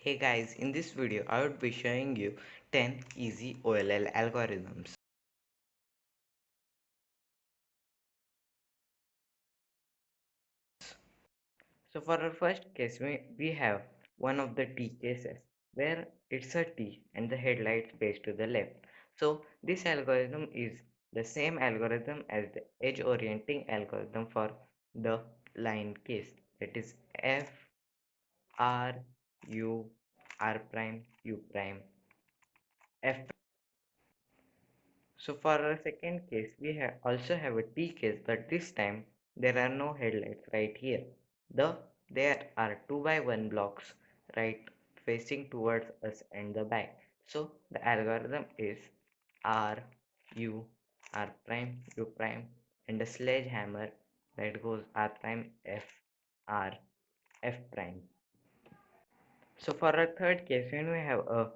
Hey guys, in this video I would be showing you 10 easy OLL algorithms. So for our first case, we have one of the T cases where it's a T and the headlights face to the left. So this algorithm is the same algorithm as the edge orienting algorithm for the line case. That is F R U R prime U prime F. So for our second case, we also have a T case, but this time there are no headlights right here. There are 2 by 1 blocks right facing towards us and the back. So the algorithm is R U R prime U prime and a sledgehammer that goes R prime F R F prime. So for our third case, when we have a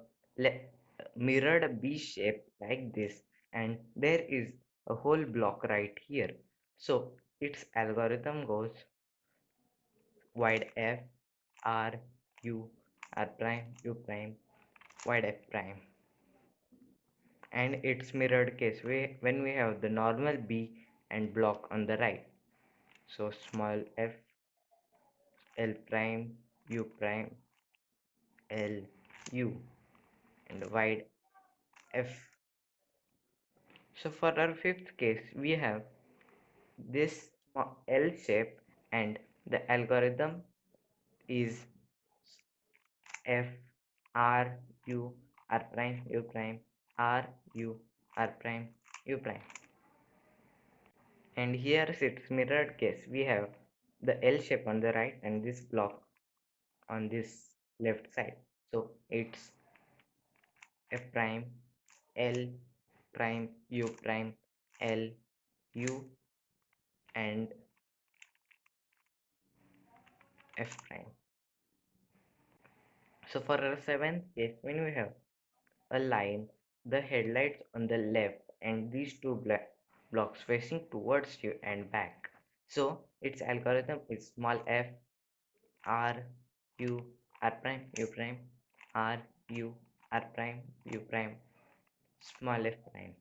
mirrored B shape like this, and there is a whole block right here. So its algorithm goes wide F R U R prime U prime wide F prime. And its mirrored case when we have the normal B and block on the right. So small f L prime U prime L U and wide F. So for our fifth case, we have this L shape and the algorithm is F R U R prime U prime R U R prime U prime. And here its mirrored case. We have the L shape on the right and this block on this left side. So it's F prime L prime U prime L U and F prime. So for our seventh case, when we have a line, the headlights on the left and these two blocks facing towards you and back. So its algorithm is small f R U R prime U prime R U R prime U prime small f prime.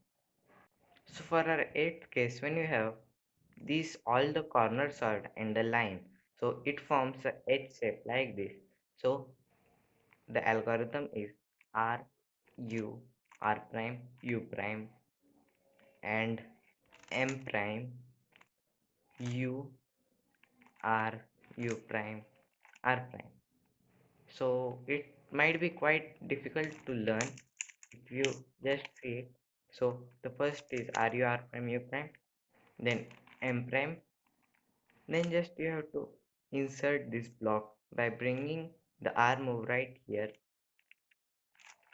So for our eighth case, when you have these all the corners are in the line, so it forms a H shape like this. So the algorithm is R U R prime U prime and M prime U R U prime R prime. So it might be quite difficult to learn if you just see it. So the first is R U R prime U prime, then M prime, then just you have to insert this block by bringing the R move right here,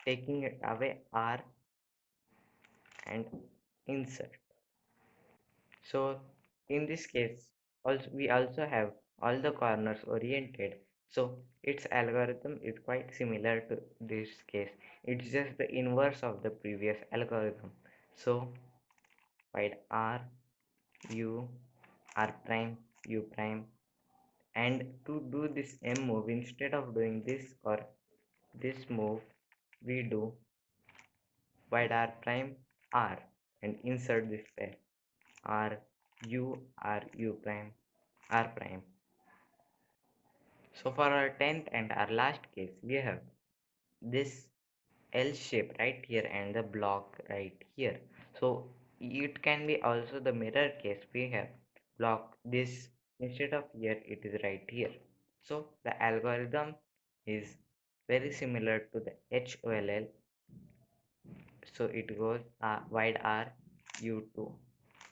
taking it away R and insert. So in this case, also we also have all the corners oriented. So its algorithm is quite similar to this case. It's just the inverse of the previous algorithm. So write R U R prime U prime, and to do this M move, instead of doing this or this move, we do wide R prime R and insert this pair R U R U prime R prime. So for our 10th and our last case, we have this L shape right here and the block right here. So it can be also the mirror case. We have block this, instead of here it is right here. So the algorithm is very similar to the HOLL. So it goes wide R U2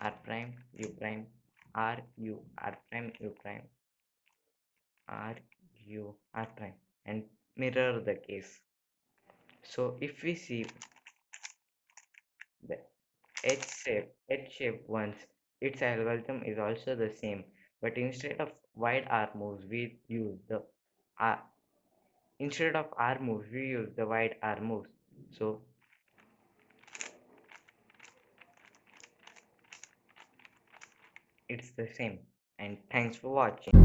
R prime U prime R U R prime U prime R U R prime and mirror the case. So if we see the H shape ones, its algorithm is also the same, but instead of wide R moves, we use the R. Instead of R moves, we use the wide R moves. So it's the same. And thanks for watching.